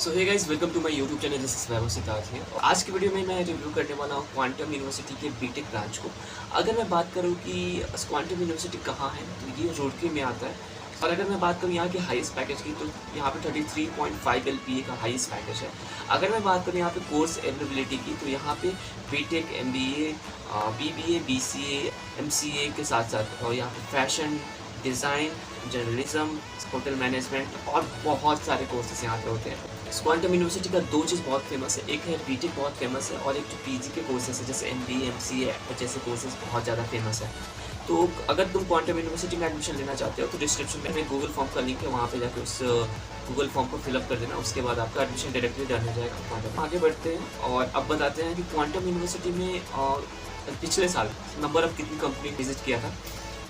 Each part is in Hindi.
So hey guys, welcome to my YouTube channel. This is Vaibhav Siddharth है। आज की वीडियो में मैं रिव्यू करने वाला हूँ क्वांटम यूनिवर्सिटी के बीटेक ब्रांच को। अगर मैं बात करूँ कि क्वांटम यूनिवर्सिटी कहाँ है, तो ये रुड़की में आता है। और अगर मैं बात करूँ यहाँ के हाईएस्ट पैकेज की, तो यहाँ पे 33.5 LPA का हाईएस्ट पैकेज है। अगर मैं बात करूँ यहाँ पे कोर्स एलिजिबिलिटी की, तो यहाँ पे BTech, MBA, BBA, BCA, MCA के साथ साथ और यहाँ पे fashion design, journalism, hotel management और बहुत सारे कोर्सेज यहाँ पे होते हैं। क्वांटम यूनिवर्सिटी का दो चीज़ बहुत फेमस है, एक है बीटेक बहुत फेमस है और एक जो पीजी के कोर्सेज है जैसे MBA, MCA जैसे कोर्सेज बहुत ज़्यादा फेमस है। तो अगर तुम क्वांटम यूनिवर्सिटी में एडमिशन लेना चाहते हो तो डिस्क्रिप्शन में गूगल फॉर्म का लिंक है, वहाँ पे जाकर उस गूगल फॉर्म को फिलअप कर देना। उसके बाद आपका एडमिशन डायरेक्टली डन हो जाएगा। क्वांटम आगे बढ़ते हैं और अब बताते हैं कि क्वांटम यूनिवर्सिटी में पिछले साल नंबर ऑफ कितनी कंपनी विजिट किया था।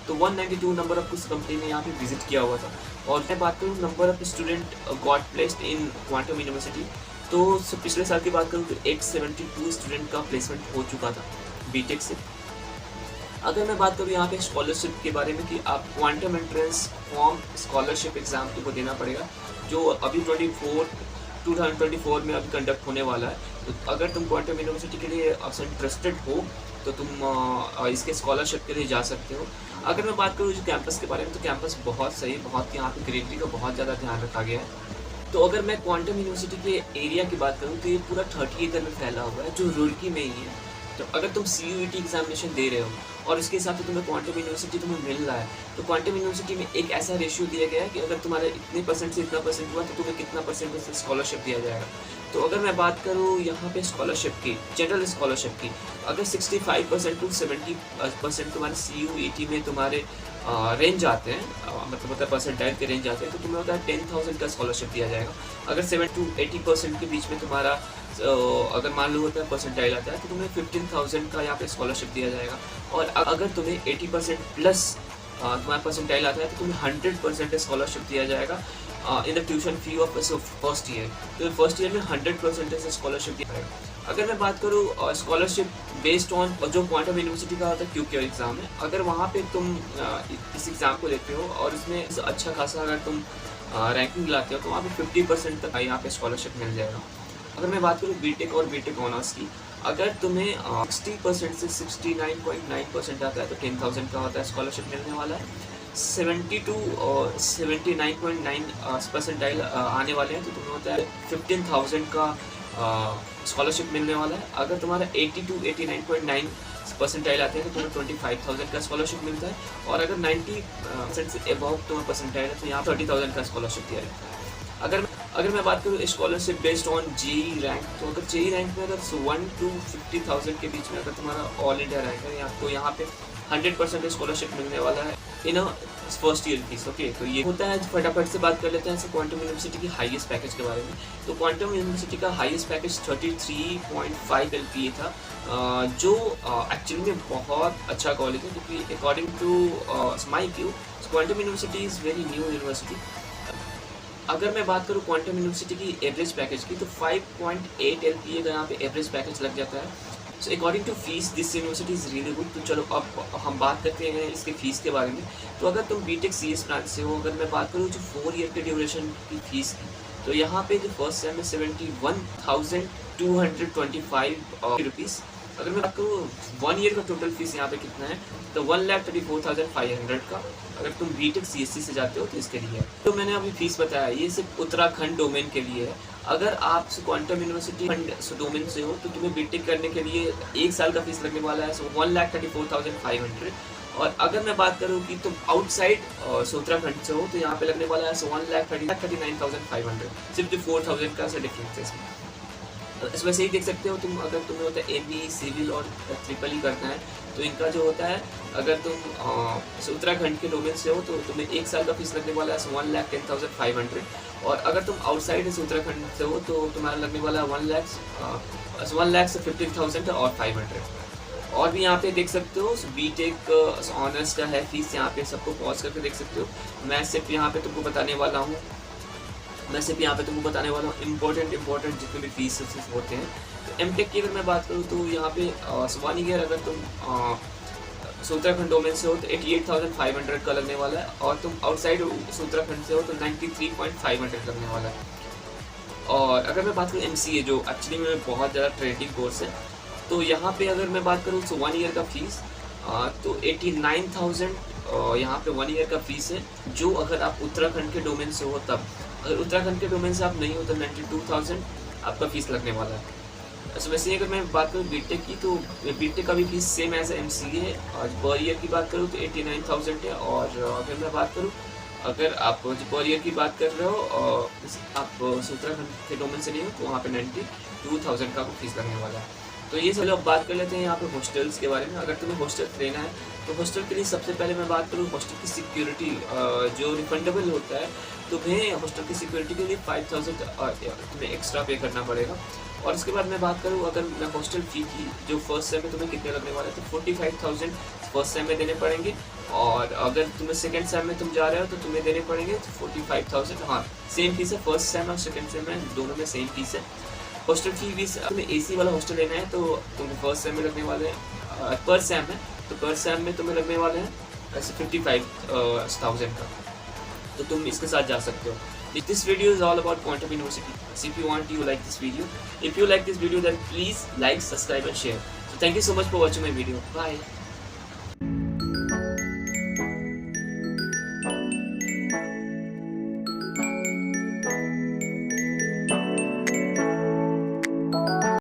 तो 192 नंबर ऑफ कुछ कंपनी ने यहाँ पे विजिट किया हुआ था। और मैं बात करूँ number of student got placed in quantum university, तो पिछले साल की बात करूँ तो 872 स्टूडेंट का प्लेसमेंट हो चुका था बीटेक से। अगर मैं बात करूँ यहाँ पे स्कॉलरशिप के बारे में कि आप quantum entrance form scholarship exam को देना पड़ेगा, जो अभी 2024 में अभी कंडक्ट होने वाला है। तो अगर तुम क्वांटम यूनिवर्सिटी के लिए इंटरेस्टेड हो तो तुम इसके स्कॉलरशिप के लिए जा सकते हो। अगर मैं बात करूँ जो कैंपस के बारे में, तो कैंपस बहुत सही, बहुत यहाँ पे ग्रीनरी का बहुत ज़्यादा ध्यान रखा गया है। तो अगर मैं क्वांटम यूनिवर्सिटी के एरिया की बात करूँ तो ये पूरा 30 एकड़ में फैला हुआ है, जो रुड़की में ही है। तो अगर तुम CUET एग्जामिनेशन दे रहे हो और उसके हिसाब से तुम्हें क्वांटम यूनिवर्सिटी तुम्हें मिल रहा है, तो क्वांटम यूनिवर्सिटी में एक ऐसा रेशियो दिया गया है कि अगर तुम्हारे इतने परसेंट से इतना परसेंट हुआ तो तुम्हें कितना परसेंट से स्कॉलरशिप दिया जाएगा। तो अगर मैं बात करूँ यहाँ पे स्कॉलरशिप की, जनरल स्कॉलरशिप की, अगर 65% टू 70% तुम्हारे CUET में तुम्हारे रेंज आते हैं, मतलब परसेंटाइल के रेंज आते हैं, तो तुम्हें होता है 10,000 का स्कॉलरशिप दिया जाएगा। अगर 70 टू 80% के बीच में तुम्हारा अगर मान लो होता है परसेंटाइल आता है, तो तुम्हें 15,000 का यहाँ पे स्कॉलरशिप दिया जाएगा। और अगर तुम्हें 80% प्लस तुम्हारा परसेंटाइल आता है तो तुम्हें 100% स्कॉलरशिप दिया जाएगा in the tuition fee of first year. तो फर्स्ट ईयर में 100% स्कॉलरशिप दिया जाएगा। अगर मैं बात करूँ स्कॉलरशिप बेस्ड ऑन जो क्वांटम यूनिवर्सिटी का होता है QQ एग्ज़ाम है, अगर वहाँ पे तुम इस एग्ज़ाम को लेते हो और इसमें अच्छा खासा अगर तुम रैंकिंग लाते हो तो वहाँ पे 50% तक यहाँ पे स्कॉलरशिप मिल जाएगा। अगर मैं बात करूँ बीटेक और बीटेक ऑनर्स की, अगर तुम्हें 60% से 69.9% आता है तो 10,000 का होता है स्कॉलरशिप मिलने वाला है। 72 और 79.9 परसेंटाइल आने वाले हैं तो तुम्हें होता है 15,000 का स्कॉलरशिप मिलने वाला है। अगर तुम्हारा 80 टू 89.9 परसेंटाइल आते हैं तो तुम्हें 25,000 का स्कॉलरशिप मिलता है। और अगर 90% से एबव तुम्हारा परसेंटाइल है तो यहाँ 30,000 का स्कॉलरशिप दिया जाता है। अगर मैं बात करूँ scholarship based on JEE rank, तो अगर JEE रैंक में अगर 1 to 50,000 के बीच में अगर तुम्हारा ऑल इंडिया रैंक है तो यहाँ पे 100% स्कॉलरशिप मिलने वाला है in first year fees. Okay, तो ये होता है। फटाफट से बात कर लेते हैं क्वांटम यूनिवर्सिटी की हाईएस्ट पैकेज के बारे में। तो क्वांटम यूनिवर्सिटी का हाईएस्ट पैकेज 33.5 LPA था, जो एक्चुअली में बहुत अच्छा कॉलेज है, क्योंकि according to my view quantum university is very new university. अगर मैं बात करूँ क्वांटम यूनिवर्सिटी की एवरेज पैकेज की, तो 5.8 LPA का यहाँ पे एवरेज पैकेज लग जाता है। So according to fees this university is really good. तो चलो अब हम बात करते हैं इसके फ़ीस के बारे में। तो अगर तुम बीटेक CS ब्रांच से हो, अगर मैं बात करूँ जो 4 ईयर के ड्यूरेशन की फ़ीस की, तो यहाँ पे जो फर्स्ट सेम में 71,225 रुपीज़। अगर मैं बात करूँ 1 ईयर का टोटल फीस यहाँ पे कितना है, तो 1,34,500 का अगर तुम बीटेक CSC से जाते हो तो इसके लिए। तो मैंने अभी फीस बताया, ये सिर्फ उत्तराखंड डोमेन के लिए है। अगर आप क्वांटम यूनिवर्सिटी डोमेन से हो तो तुम्हें बीटेक करने के लिए 1 साल का फीस लगने वाला है, 1,34,500। और अगर मैं बात करूँ कि तुम आउटसाइड उत्तराखंड से हो तो यहाँ पे लगने वाला है 1,39,500, सिर्फ जो 4,000 का डिफरेंस है इसमें। इसमें से ही देख सकते हो तुम, अगर तुम्हें होता है MBA सिविल और ट्रिपल करना है तो इनका जो होता है, अगर तुम उत्तराखंड के डोमेन से हो तो तुम्हें 1 साल का फीस लगने वाला है 1,10,500। और अगर तुम आउटसाइड उत्तराखंड से हो तो तुम्हारा लगने वाला है 1,15,000 और 500। और भी यहाँ पे देख सकते हो बीटेक ऑनर्स का है फीस, यहाँ पे सबको पॉज करके देख सकते हो। मैं सिर्फ यहाँ पे तुमको बताने वाला हूँ इम्पोर्टेंट जितने भी फीस होते हैं। तो MTech की अगर मैं बात करूँ तो यहाँ पे 1 ईयर अगर तुम उत्तराखंड डोमेन से हो तो 88,500 का लगने वाला है। और तुम आउटसाइड उत्तराखंड से हो तो 93,500 लगने वाला है। और अगर मैं बात करूँ MCA जो एक्चुअली में बहुत ज़्यादा ट्रेंडिंग कोर्स है, तो यहाँ पे अगर मैं बात करूँ तो 1 ईयर का फ़ीस तो 89,000 यहाँ पे 1 ईयर का फ़ीस है, जो अगर आप उत्तराखंड के डोमेन से हो तब। अगर उत्तराखंड के डोमेन से आप नहीं हो तो 92,000 आपका फ़ीस लगने वाला है। अच्छा वैसे ही अगर मैं बात करूँ बीटेक की, तो बीटेक का भी फीस सेम एज MCA है, और पर ईयर की बात करूँ तो 89,000 है। और अगर मैं बात करूँ, अगर आप जो पर ईयर की बात कर रहे हो आप उत्तराखंड के डोमेन से नहीं हो, तो वहाँ पे 92,000 का आपको फीस लगने वाला है। तो ये चलो अब बात कर लेते हैं यहाँ पे हॉस्टल्स के बारे में। अगर तुम्हें हॉस्टल लेना है तो हॉस्टल के लिए सबसे पहले मैं बात करूँ हॉस्टल की सिक्योरिटी जो रिफंडेबल होता है, तुम्हें हॉस्टल की सिक्योरिटी के लिए 5,000 तुम्हें एक्स्ट्रा पे करना पड़ेगा। और इसके बाद मैं बात करूँ अगर मैं हॉस्टल फ़ी की, जो फर्स्ट सेम में तुम्हें कितने लगने वाले हैं, तो 45,000 फर्स्ट सेम में देने पड़ेंगे। और अगर तुम्हें सेकंड सेम में तुम जा रहे हो तो तुम्हें देने पड़ेंगे 45,000। हाँ, सेम फीस है, फर्स्ट सेम और सेकंड सेम में दोनों में सेम फीस है। हॉस्टल फी भी तुम्हें AC वाला हॉस्टल लेना है तो तुम्हें फर्स्ट सेम में लगने वाले हैं पर सेम है, तो पर सेम में तुम्हें लगने वाले हैं 55,000 का, तो तुम इसके साथ जा सकते हो। This video is all about Quantum University. So if you want, you like this video. If you like this video, then please like, subscribe and share. So thank you so much for watching my video. Bye.